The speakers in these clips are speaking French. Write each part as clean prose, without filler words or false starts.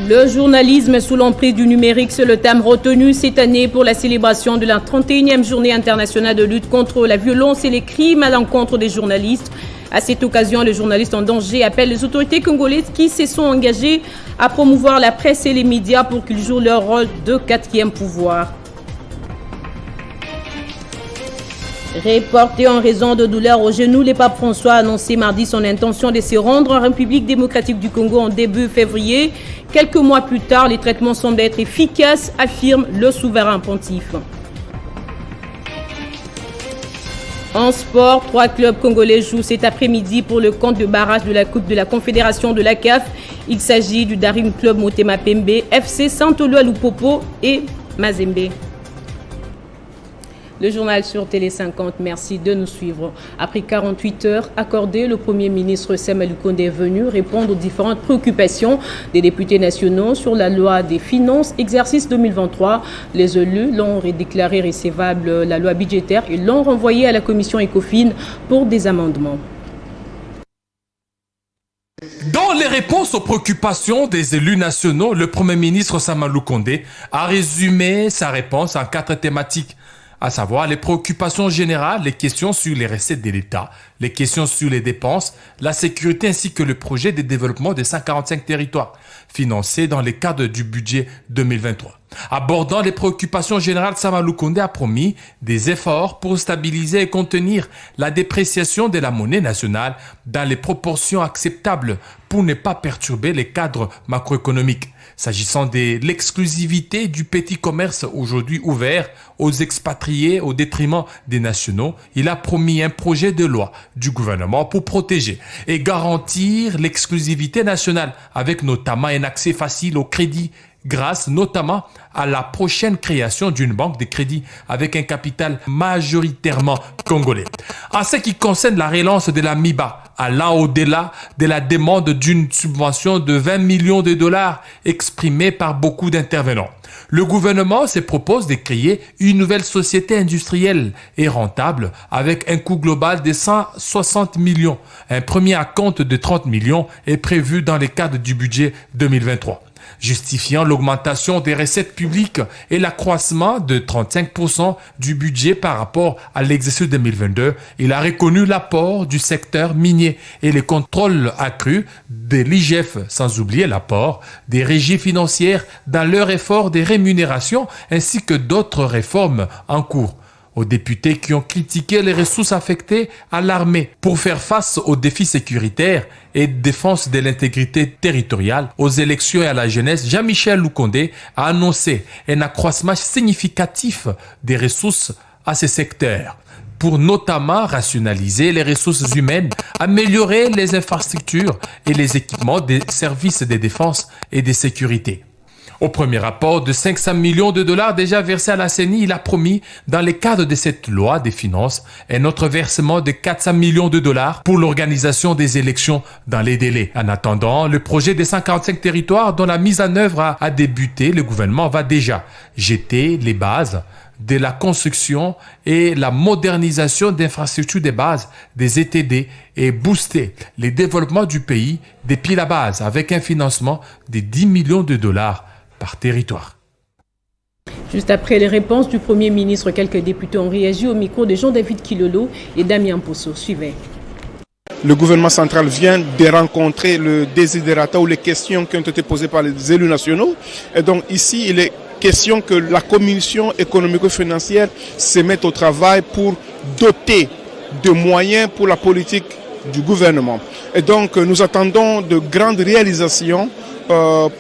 Le journalisme sous l'emprise du numérique, c'est le thème retenu cette année pour la célébration de la 31e journée internationale de lutte contre la violence et les crimes à l'encontre des journalistes. À cette occasion, les journalistes en danger appellent les autorités congolaises qui se sont engagées à promouvoir la presse et les médias pour qu'ils jouent leur rôle de quatrième pouvoir. Reporté en raison de douleurs au genou, le pape François a annoncé mardi son intention de se rendre en République démocratique du Congo en début février. Quelques mois plus tard, les traitements semblent être efficaces, affirme le souverain pontife. En sport, 3 clubs congolais jouent cet après-midi pour le compte de barrage de la Coupe de la Confédération de la CAF. Il s'agit du Daring Club Motema Pembe, FC Saint-Olo Lupopo et Mazembe. Le journal sur Télé 50, merci de nous suivre. Après 48 heures accordées, le Premier ministre Sama Lukonde est venu répondre aux différentes préoccupations des députés nationaux sur la loi des finances, exercice 2023. Les élus l'ont déclaré recevable la loi budgétaire et l'ont renvoyé à la commission ECOFIN pour des amendements. Dans les réponses aux préoccupations des élus nationaux, le Premier ministre Sama Lukonde a résumé sa réponse en 4 thématiques, à savoir les préoccupations générales, les questions sur les recettes de l'État, les questions sur les dépenses, la sécurité ainsi que le projet de développement des 145 territoires financés dans le cadre du budget 2023. Abordant les préoccupations générales, Sama Lukonde a promis des efforts pour stabiliser et contenir la dépréciation de la monnaie nationale dans les proportions acceptables pour ne pas perturber les cadres macroéconomiques. S'agissant de l'exclusivité du petit commerce aujourd'hui ouvert aux expatriés au détriment des nationaux, il a promis un projet de loi du gouvernement pour protéger et garantir l'exclusivité nationale avec notamment un accès facile au crédit grâce notamment à la prochaine création d'une banque de crédit avec un capital majoritairement congolais. En ce qui concerne la relance de la MIBA, allant au-delà de la demande d'une subvention de 20 millions de dollars exprimée par beaucoup d'intervenants, le gouvernement se propose de créer une nouvelle société industrielle et rentable avec un coût global de 160 millions. Un premier acompte de 30 millions est prévu dans le cadre du budget 2023. Justifiant l'augmentation des recettes publiques et l'accroissement de 35% du budget par rapport à l'exercice 2022, il a reconnu l'apport du secteur minier et le contrôle accru de l'IGF, sans oublier l'apport des régies financières dans leur effort de rémunération ainsi que d'autres réformes en cours. Aux députés qui ont critiqué les ressources affectées à l'armée pour faire face aux défis sécuritaires et défense de l'intégrité territoriale, aux élections et à la jeunesse, Jean-Michel Lukonde a annoncé un accroissement significatif des ressources à ces secteurs pour notamment rationaliser les ressources humaines, améliorer les infrastructures et les équipements des services de défense et de sécurité. Au premier rapport de 500 millions de dollars déjà versés à la CENI, il a promis, dans le cadre de cette loi des finances, un autre versement de 400 millions de dollars pour l'organisation des élections dans les délais. En attendant, le projet des 145 territoires dont la mise en œuvre a débuté, le gouvernement va déjà jeter les bases de la construction et la modernisation d'infrastructures de base des ETD et booster le développement du pays depuis la base avec un financement de 10 millions de dollars par territoire. Juste après les réponses du Premier ministre, quelques députés ont réagi au micro de Jean-David Kilolo et Damien Posso. Suivez. Le gouvernement central vient de rencontrer le desiderata ou les questions qui ont été posées par les élus nationaux. Et donc ici, il est question que la commission économico-financière se mette au travail pour doter de moyens pour la politique du gouvernement. Et donc nous attendons de grandes réalisations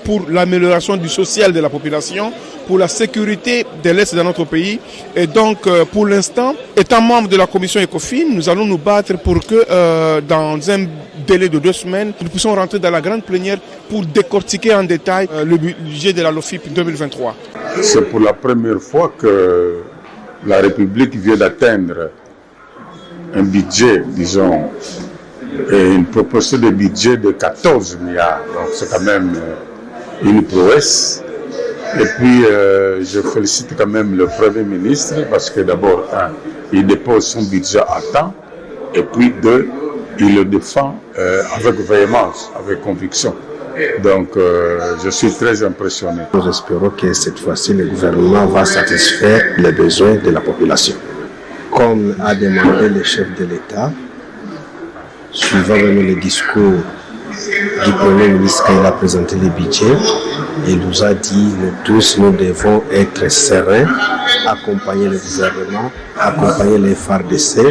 pour l'amélioration du social de la population, pour la sécurité de l'Est de notre pays. Et donc, pour l'instant, étant membre de la commission ECOFIN, nous allons nous battre pour que dans un délai de 2 semaines, nous puissions rentrer dans la grande plénière pour décortiquer en détail le budget de la LOFIP 2023. C'est pour la première fois que la République vient d'atteindre un budget, disons, et une proposition de budget de 14 milliards. Donc c'est quand même une prouesse. Et puis je félicite quand même le Premier ministre parce que d'abord, il dépose son budget à temps et puis 2, il le défend avec véhémence, avec conviction. Donc, je suis très impressionné. Nous espérons que cette fois-ci, le gouvernement va satisfaire les besoins de la population. Comme a demandé le chef de l'État, suivant même le discours du Premier ministre quand il a présenté le budget, il nous a dit, nous tous, nous devons être sereins, accompagner le gouvernement, accompagner les FARDC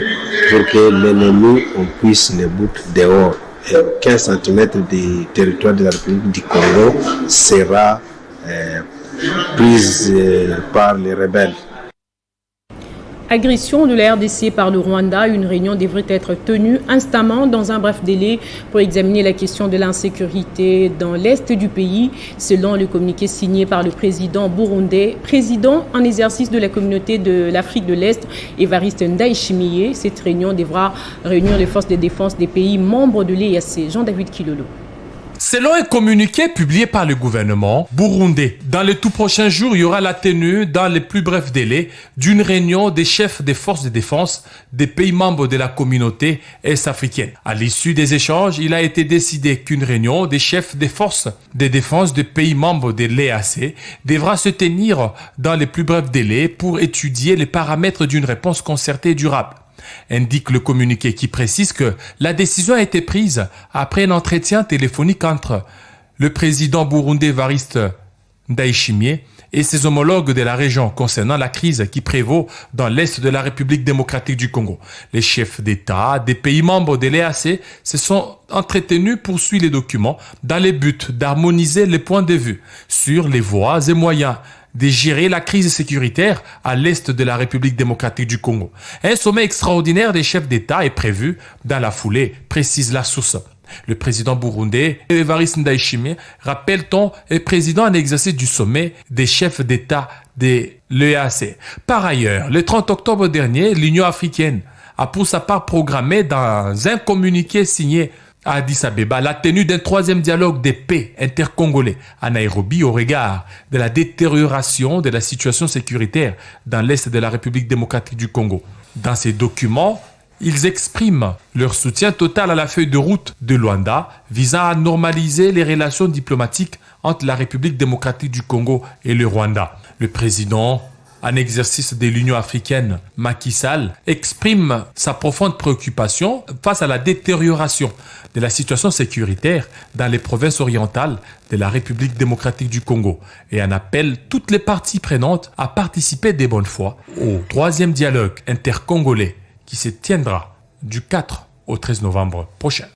pour que l'ennemi, on puisse les bouter dehors. Et 15 cm du territoire de la République du Congo sera prise par les rebelles. Agression de la RDC par le Rwanda, une réunion devrait être tenue instamment dans un bref délai pour examiner la question de l'insécurité dans l'est du pays, selon le communiqué signé par le président burundais, président en exercice de la communauté de l'Afrique de l'Est, Évariste Ndayishimiye. Cette réunion devra réunir les forces de défense des pays membres de l'EAC. Jean-David Kilolo. Selon un communiqué publié par le gouvernement burundais, dans les tout prochains jours, il y aura la tenue, dans les plus brefs délais, d'une réunion des chefs des forces de défense des pays membres de la communauté est-africaine. À l'issue des échanges, il a été décidé qu'une réunion des chefs des forces de défense des pays membres de l'EAC devra se tenir dans les plus brefs délais pour étudier les paramètres d'une réponse concertée et durable. Indique le communiqué qui précise que la décision a été prise après un entretien téléphonique entre le président burundais Évariste Ndayishimiye et ses homologues de la région concernant la crise qui prévaut dans l'est de la République démocratique du Congo. Les chefs d'État des pays membres de l'EAC se sont entretenus pour suivre les documents dans le but d'harmoniser les points de vue sur les voies et moyens de gérer la crise sécuritaire à l'est de la République démocratique du Congo. Un sommet extraordinaire des chefs d'État est prévu dans la foulée, précise la source. Le président burundais, Évariste Ndayishimiye, rappelle-t-on, est président en exercice du sommet des chefs d'État de l'EAC. Par ailleurs, le 30 octobre dernier, l'Union africaine a pour sa part programmé dans un communiqué signé à Addis Abeba la tenue d'un troisième dialogue de paix intercongolais à Nairobi au regard de la détérioration de la situation sécuritaire dans l'est de la République démocratique du Congo. Dans ces documents, ils expriment leur soutien total à la feuille de route de Luanda visant à normaliser les relations diplomatiques entre la République démocratique du Congo et le Rwanda. Le président en exercice de l'Union africaine, Macky Sall, exprime sa profonde préoccupation face à la détérioration de la situation sécuritaire dans les provinces orientales de la République démocratique du Congo et en appelle toutes les parties prenantes à participer de bonne foi au troisième dialogue intercongolais qui se tiendra du 4 au 13 novembre prochain.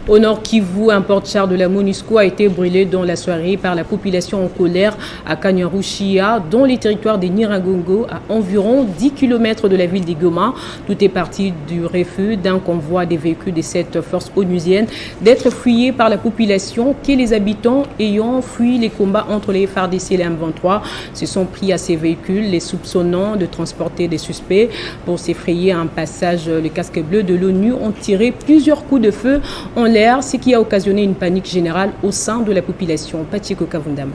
Au nord Kivu, un porte-char de la MONUSCO a été brûlé dans la soirée par la population en colère à Kanyaruchiya, dans les territoires de Nyiragongo, à environ 10 km de la ville de Goma. Tout est parti du refus d'un convoi des véhicules de cette force onusienne d'être fouillés par la population que les habitants ayant fui les combats entre les FARDC et les M23 se sont pris à ces véhicules, les soupçonnant de transporter des suspects. Pour s'effrayer un passage, les casques bleus de l'ONU ont tiré plusieurs coups de feu en l'air, ce qui a occasionné une panique générale au sein de la population. Pachiko Kavundama.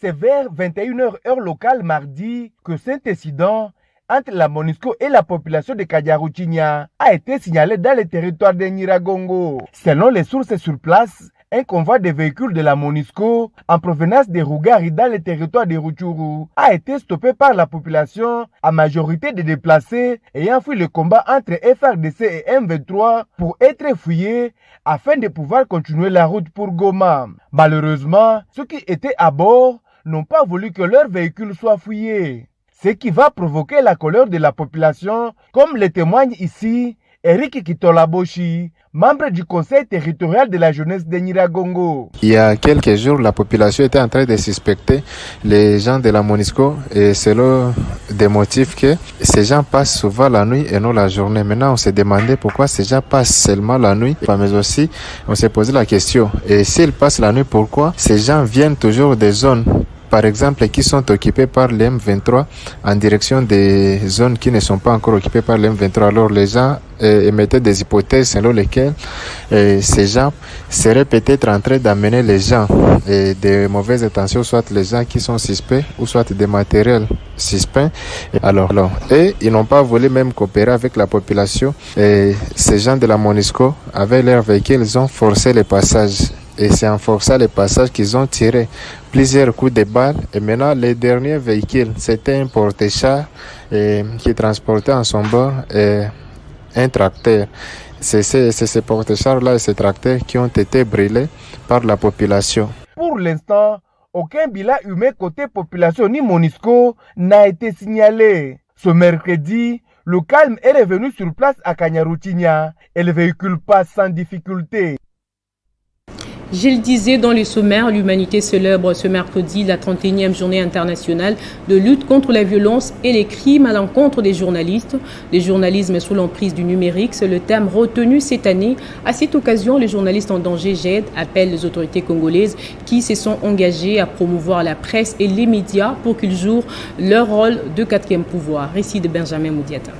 C'est vers 21h heure locale mardi que cet incident entre la MONUSCO et la population de Kanyaruchiya a été signalé dans le territoire de Nyiragongo. Selon les sources sur place, un convoi de véhicules de la MONUSCO en provenance de Rugari dans le territoire de Rutshuru a été stoppé par la population, à majorité de déplacés ayant fui le combat entre FARDC et M23 pour être fouillés afin de pouvoir continuer la route pour Goma. Malheureusement, ceux qui étaient à bord n'ont pas voulu que leur véhicule soit fouillé, ce qui va provoquer la colère de la population, comme le témoigne ici Eric Kitolaboshi, membre du conseil territorial de la jeunesse de Nyiragongo. Il y a quelques jours, la population était en train de suspecter les gens de la MONUSCO et selon des motifs que ces gens passent souvent la nuit et non la journée. Maintenant, on s'est demandé pourquoi ces gens passent seulement la nuit, mais aussi on s'est posé la question, et s'ils passent la nuit, pourquoi ces gens viennent toujours des zones par exemple, qui sont occupés par les M23 en direction des zones qui ne sont pas encore occupées par les M23. Alors les gens émettaient des hypothèses selon lesquelles ces gens seraient peut-être en train d'amener les gens de mauvaises intentions, soit les gens qui sont suspects ou soit des matériels suspects. Et ils n'ont pas voulu même coopérer avec la population. Et ces gens de la MONUSCO, avec leurs véhicules, ils ont forcé les passages. Et c'est en forçant les passages qu'ils ont tiré plusieurs coups de balles. Et maintenant, les derniers véhicules, c'était un porte-char qui transportait en son bord un tracteur. C'est ces porte-chars-là et ces tracteurs qui ont été brûlés par la population. Pour l'instant, aucun bilan humain côté population ni MONUSCO n'a été signalé. Ce mercredi, le calme est revenu sur place à Kanyaruchinya et le véhicule passe sans difficulté. Je le disais dans le sommaire, l'humanité célèbre ce mercredi la 31e journée internationale de lutte contre la violence et les crimes à l'encontre des journalistes. Le journalisme sous l'emprise du numérique, c'est le thème retenu cette année. À cette occasion, les journalistes en danger GED appellent les autorités congolaises qui se sont engagées à promouvoir la presse et les médias pour qu'ils jouent leur rôle de quatrième pouvoir. Récit de Benjamin Moudiata.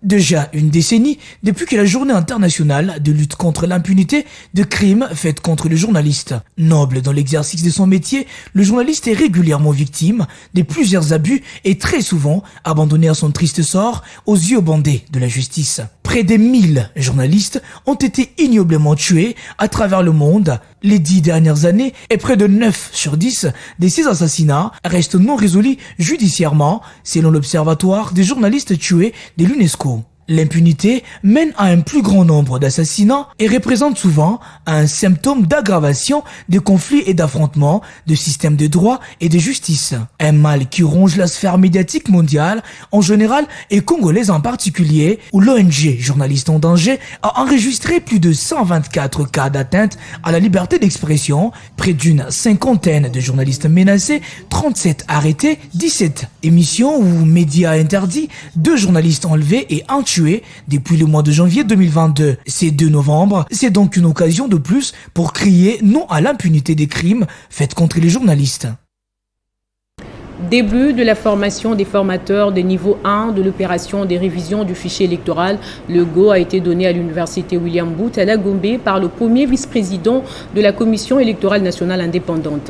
Déjà une décennie depuis que la journée internationale de lutte contre l'impunité de crimes faits contre les journalistes. Noble dans l'exercice de son métier, le journaliste est régulièrement victime de plusieurs abus et très souvent abandonné à son triste sort aux yeux bandés de la justice. Près de 1000 journalistes ont été ignoblement tués à travers le monde les 10 dernières années et près de 9 sur 10 de ces assassinats restent non résolus judiciairement selon l'Observatoire des journalistes tués de l'UNESCO. L'impunité mène à un plus grand nombre d'assassinats et représente souvent un symptôme d'aggravation des conflits et d'affrontements de systèmes de droit et de justice. Un mal qui ronge la sphère médiatique mondiale en général et congolaise en particulier, où l'ONG Journalistes en danger a enregistré plus de 124 cas d'atteinte à la liberté d'expression, près d'une cinquantaine de journalistes menacés, 37 arrêtés, 17 émissions ou médias interdits, 2 journalistes enlevés et 1 tué depuis le mois de janvier 2022. C'est 2 novembre, c'est donc une occasion de plus pour crier non à l'impunité des crimes faits contre les journalistes. Début de la formation des formateurs de niveau 1 de l'opération des révisions du fichier électoral. Le go a été donné à l'université William Booth à Lagombe par le premier vice-président de la Commission électorale nationale indépendante.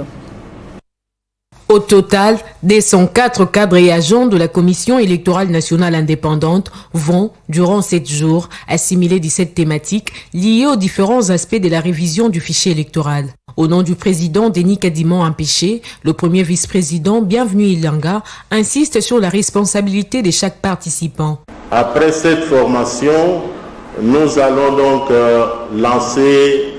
Au total, 204 cadres et agents de la Commission électorale nationale indépendante vont, durant 7 jours, assimiler 17 thématiques liées aux différents aspects de la révision du fichier électoral. Au nom du président Denis Kadimon Ampéché, le premier vice-président Bienvenu Ilanga insiste sur la responsabilité de chaque participant. Après cette formation, nous allons donc lancer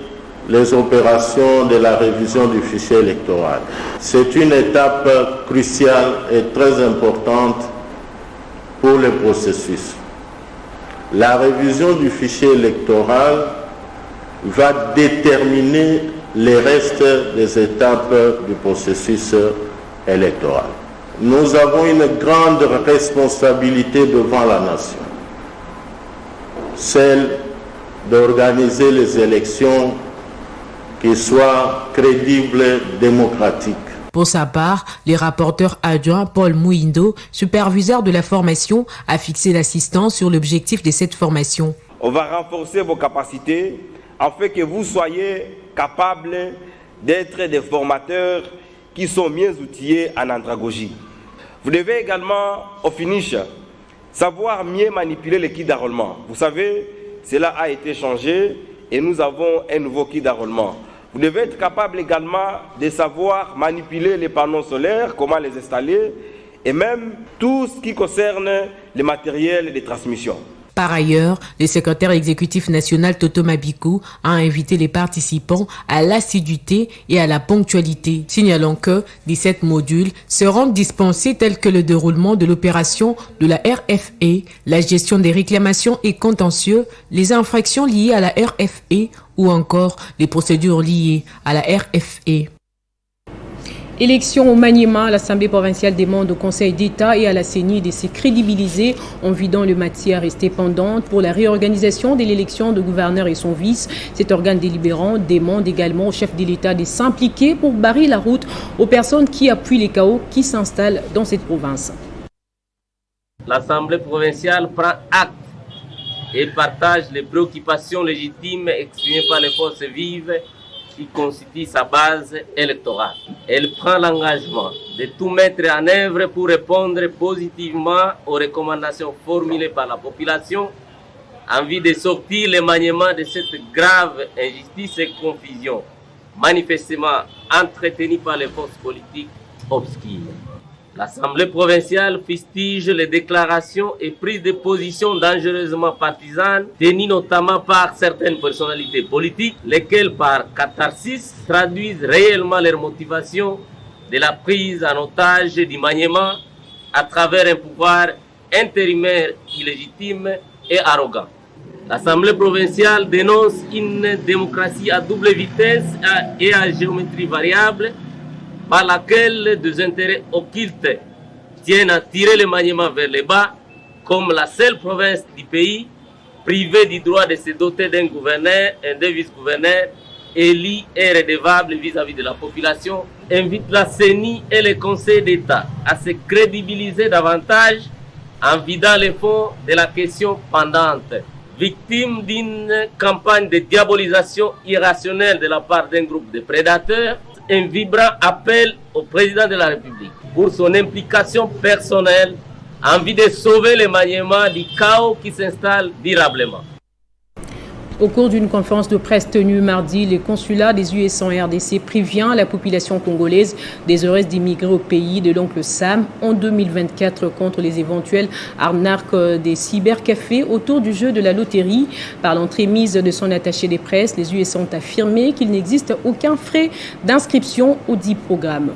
les opérations de la révision du fichier électoral. C'est une étape cruciale et très importante pour le processus. La révision du fichier électoral va déterminer les restes des étapes du processus électoral. Nous avons une grande responsabilité devant la nation, celle d'organiser les élections qui soit crédible, démocratique. Pour sa part, le rapporteur adjoint Paul Mouindo, superviseur de la formation, a fixé l'assistance sur l'objectif de cette formation. On va renforcer vos capacités afin que vous soyez capables d'être des formateurs qui sont mieux outillés en andragogie. Vous devez également, au finish, savoir mieux manipuler les kits d'enrôlement. Vous savez, cela a été changé et nous avons un nouveau kit d'enrôlement. Vous devez être capable également de savoir manipuler les panneaux solaires, comment les installer, et même tout ce qui concerne le matériel de transmission. Par ailleurs, le secrétaire exécutif national Toto Mabikou a invité les participants à l'assiduité et à la ponctualité, signalant que 17 modules seront dispensés tels que le déroulement de l'opération de la RFE, la gestion des réclamations et contentieux, les infractions liées à la RFE ou encore les procédures liées à la RFE. Élection au Maniema, l'Assemblée provinciale demande au Conseil d'État et à la CENI de se crédibiliser en vidant le matière restée pendante pour la réorganisation de l'élection de gouverneur et son vice. Cet organe délibérant demande également au chef de l'État de s'impliquer pour barrer la route aux personnes qui appuient les chaos qui s'installent dans cette province. L'Assemblée provinciale prend acte et partage les préoccupations légitimes exprimées par les forces vives qui constitue sa base électorale. Elle prend l'engagement de tout mettre en œuvre pour répondre positivement aux recommandations formulées par la population en vue de sortir le maniement de cette grave injustice et confusion manifestement entretenue par les forces politiques obscures. L'Assemblée provinciale fustige les déclarations et prises de position dangereusement partisanes tenues notamment par certaines personnalités politiques, lesquelles par catharsis traduisent réellement leur motivation de la prise en otage du maniement à travers un pouvoir intérimaire illégitime et arrogant. L'Assemblée provinciale dénonce une démocratie à double vitesse et à géométrie variable par laquelle des intérêts occultes tiennent à tirer le maniement vers le bas, comme la seule province du pays privée du droit de se doter d'un gouverneur et d'un vice-gouverneur élu et redevable vis-à-vis de la population, invite la CENI et le Conseil d'État à se crédibiliser davantage en vidant les fonds de la question pendante. Victime d'une campagne de diabolisation irrationnelle de la part d'un groupe de prédateurs, un vibrant appel au président de la République pour son implication personnelle en vue de sauver le maniement du chaos qui s'installe durablement. Au cours d'une conférence de presse tenue mardi, le consulat des US en RDC prévient la population congolaise des risques d'immigrer au pays de l'oncle Sam en 2024 contre les éventuelles arnaques des cybercafés autour du jeu de la loterie. Par l'entremise de son attaché de presse, les US ont affirmé qu'il n'existe aucun frais d'inscription aux 10 programmes.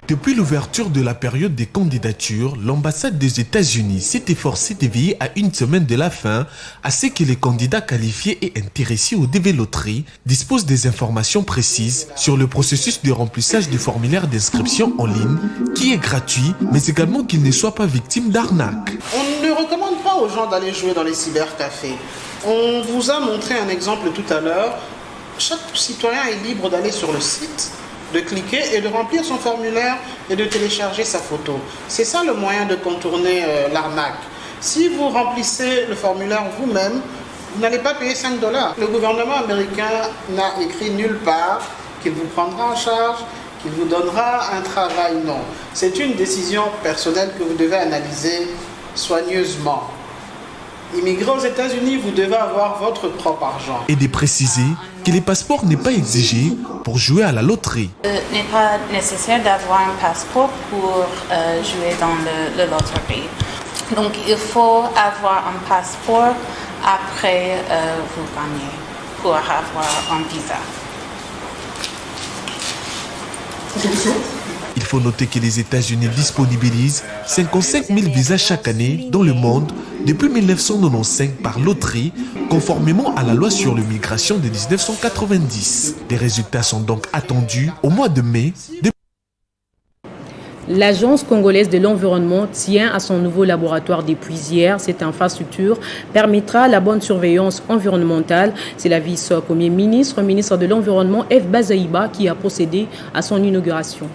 Depuis l'ouverture de la période des candidatures, l'ambassade des États-Unis s'est efforcée de veiller à une semaine de la fin à ce que les candidats qualifiés et intéressés au DV Loterie disposent des informations précises sur le processus de remplissage du formulaire d'inscription en ligne qui est gratuit, mais également qu'ils ne soient pas victimes d'arnaques. On ne recommande pas aux gens d'aller jouer dans les cybercafés. On vous a montré un exemple tout à l'heure. Chaque citoyen est libre d'aller sur le site, de cliquer et de remplir son formulaire et de télécharger sa photo. C'est ça le moyen de contourner l'arnaque. Si vous remplissez le formulaire vous-même, vous n'allez pas payer $5. Le gouvernement américain n'a écrit nulle part qu'il vous prendra en charge, qu'il vous donnera un travail. Non. C'est une décision personnelle que vous devez analyser soigneusement. Immigrer aux États-Unis, vous devez avoir votre propre argent. Et de préciser que les passeports n'est pas exigé pour jouer à la loterie. Il n'est pas nécessaire d'avoir un passeport pour jouer dans le loterie. Donc il faut avoir un passeport après vous gagnez pour avoir un visa. Il faut noter que les États-Unis disponibilisent 55 000 visas chaque année dans le monde depuis 1995 par loterie, conformément à la loi sur l'immigration de 1990. Les résultats sont donc attendus au mois de mai. L'Agence congolaise de l'environnement tient à son nouveau laboratoire depuis hier. Cette infrastructure permettra la bonne surveillance environnementale. C'est la vice-premier ministre de l'Environnement, F. Bazaïba, qui a procédé à son inauguration.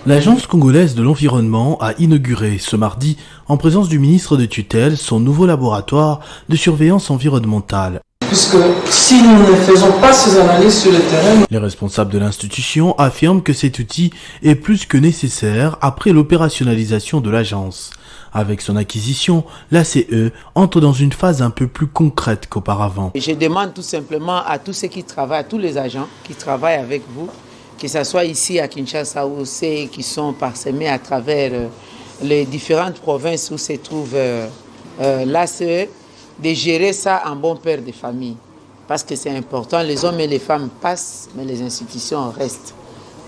L'Agence congolaise de l'environnement a inauguré ce mardi, en présence du ministre de tutelle, son nouveau laboratoire de surveillance environnementale. Puisque si nous ne faisons pas ces analyses sur le terrain... Les responsables de l'institution affirment que cet outil est plus que nécessaire après l'opérationnalisation de l'agence. Avec son acquisition, l'ACE entre dans une phase un peu plus concrète qu'auparavant. Je demande tout simplement à tous ceux qui travaillent, à tous les agents qui travaillent avec vous, que ce soit ici à Kinshasa ou ceux qui sont parsemés à travers les différentes provinces où se trouve l'ACE, de gérer ça en bon père de famille. Parce que c'est important, les hommes et les femmes passent, mais les institutions restent.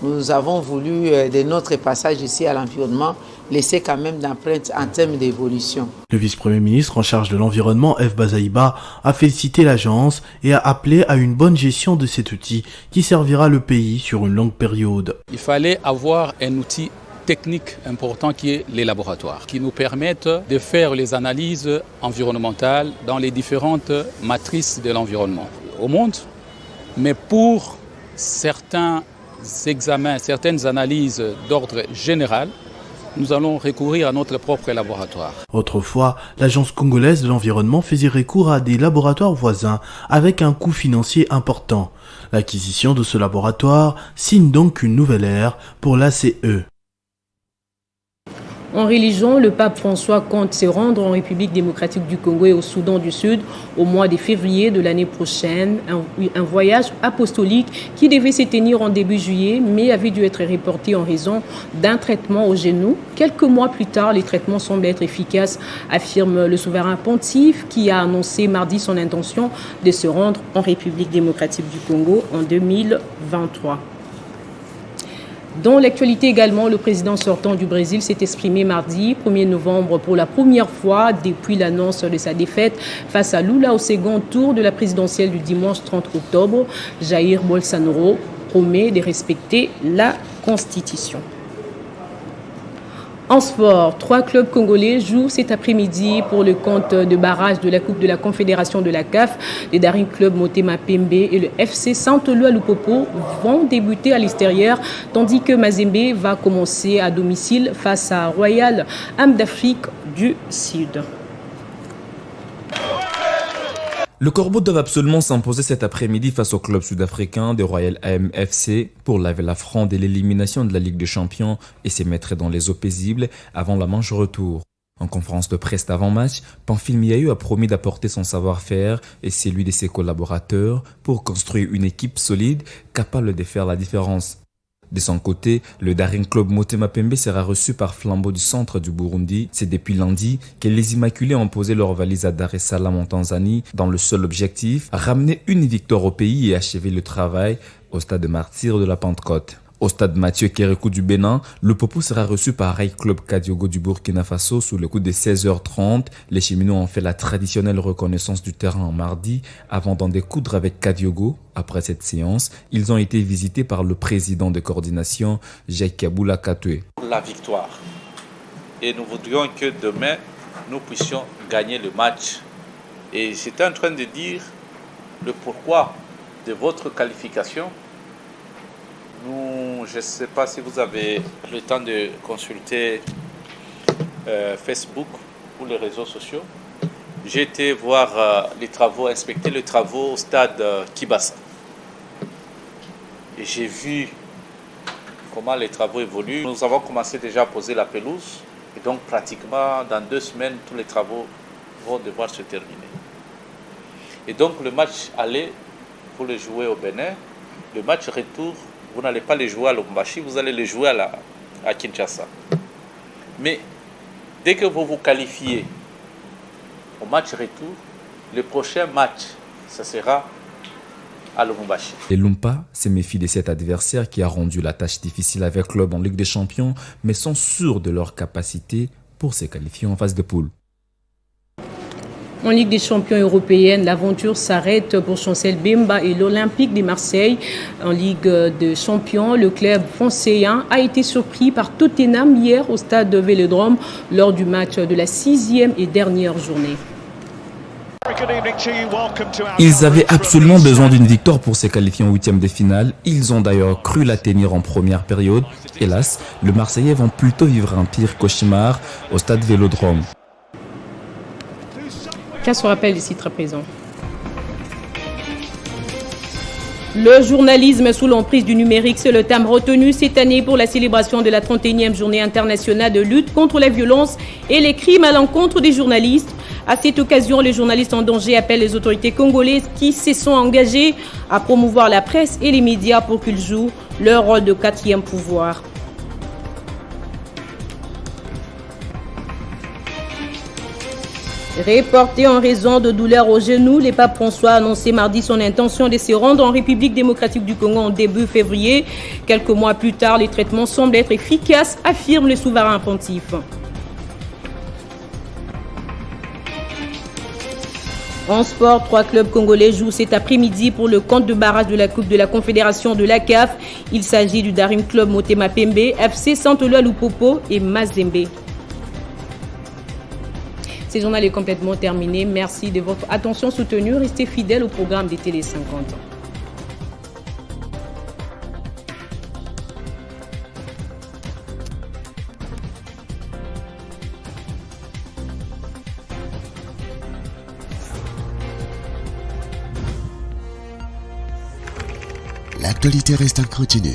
nous avons voulu, de notre passage ici à l'environnement, laisser quand même d'empreinte en termes d'évolution. Le vice-premier ministre en charge de l'environnement, F. Bazaïba, a félicité l'agence et a appelé à une bonne gestion de cet outil qui servira le pays sur une longue période. Il fallait avoir un outil technique important qui est les laboratoires, qui nous permettent de faire les analyses environnementales dans les différentes matrices de l'environnement au monde. Mais pour certains examens, certaines analyses d'ordre général, nous allons recourir à notre propre laboratoire. Autrefois, l'Agence congolaise de l'environnement faisait recours à des laboratoires voisins avec un coût financier important. L'acquisition de ce laboratoire signe donc une nouvelle ère pour l'ACE. En religion, le pape François compte se rendre en République démocratique du Congo et au Soudan du Sud au mois de février de l'année prochaine. Un voyage apostolique qui devait se tenir en début juillet, mais avait dû être reporté en raison d'un traitement au genou. Quelques mois plus tard, les traitements semblent être efficaces, affirme le souverain pontife qui a annoncé mardi son intention de se rendre en République démocratique du Congo en 2023. Dans l'actualité également, le président sortant du Brésil s'est exprimé mardi 1er novembre pour la première fois depuis l'annonce de sa défaite face à Lula au second tour de la présidentielle du dimanche 30 octobre. Jair Bolsonaro promet de respecter la Constitution. En sport, 3 clubs congolais jouent cet après-midi pour le compte de barrage de la Coupe de la Confédération de la CAF. Les Daring Club Motema Pembe et le FC Saint-Eloi Lupopo vont débuter à l'extérieur, tandis que Mazembe va commencer à domicile face à Royal Âme d'Afrique du Sud. Le Corbeau doivent absolument s'imposer cet après-midi face au club sud-africain de Royal AMFC pour laver la fronde de l'élimination de la Ligue des Champions et se mettre dans les eaux paisibles avant la manche retour. En conférence de presse d'avant-match, Pamphile Miaillou a promis d'apporter son savoir-faire et celui de ses collaborateurs pour construire une équipe solide capable de faire la différence. De son côté, le Daring Club Motema Pembe sera reçu par Flambeau du centre du Burundi. C'est depuis lundi que les Immaculés ont posé leur valise à Dar es Salaam en Tanzanie dans le seul objectif, ramener une victoire au pays et achever le travail au stade Martyr de la Pentecôte. Au stade Mathieu Kérékou du Bénin, le Popo sera reçu par Rail Club Kadiogo du Burkina Faso sous le coup de 16h30. Les cheminots ont fait la traditionnelle reconnaissance du terrain en mardi avant d'en découdre avec Kadiogo. Après cette séance, ils ont été visités par le président de coordination, Jacques Kaboula Katoué. La victoire. Et nous voudrions que demain, nous puissions gagner le match. Et j'étais en train de dire le pourquoi de votre qualification. Nous, je ne sais pas si vous avez le temps de consulter Facebook ou les réseaux sociaux. J'ai été voir les travaux, inspecter les travaux au stade Kibasa. Et j'ai vu comment les travaux évoluent. Nous avons commencé déjà à poser la pelouse. Et donc pratiquement dans 2 semaines, tous les travaux vont devoir se terminer. Et donc le match aller, vous le jouez au Bénin. Le match retour, vous n'allez pas les jouer à Lubumbashi, vous allez les jouer à Kinshasa. Mais dès que vous vous qualifiez au match retour, le prochain match, ça sera à Lubumbashi. Les Lumpa se méfient de cet adversaire qui a rendu la tâche difficile avec le club en Ligue des Champions, mais sont sûrs de leur capacité pour se qualifier en phase de poule. En Ligue des champions européenne, l'aventure s'arrête pour Chancel Bemba et l'Olympique de Marseille. En Ligue des champions, le club français a été surpris par Tottenham hier au stade de Vélodrome lors du match de la 6e et dernière journée. Ils avaient absolument besoin d'une victoire pour se qualifier en 8e de finale. Ils ont d'ailleurs cru la tenir en première période. Hélas, les Marseillais vont plutôt vivre un pire cauchemar au stade Vélodrome. Qu'à se rappelle des titres à présent. Le journalisme sous l'emprise du numérique, c'est le thème retenu cette année pour la célébration de la 31e journée internationale de lutte contre la violence et les crimes à l'encontre des journalistes. À cette occasion, les journalistes en danger appellent les autorités congolaises qui se sont engagées à promouvoir la presse et les médias pour qu'ils jouent leur rôle de 4e pouvoir. Reporté en raison de douleurs au genou, le pape François a annoncé mardi son intention de se rendre en République démocratique du Congo en début février. Quelques mois plus tard, les traitements semblent être efficaces, affirme le souverain pontife. En sport, 3 clubs congolais jouent cet après-midi pour le compte de barrage de la Coupe de la Confédération de la CAF. Il s'agit du Daring Club Motema Pembe, FC Saint-Eloi Lupopo et Mazembe. Ce journal est complètement terminé. Merci de votre attention soutenue. Restez fidèles au programme des Télé 50. L'actualité reste en continu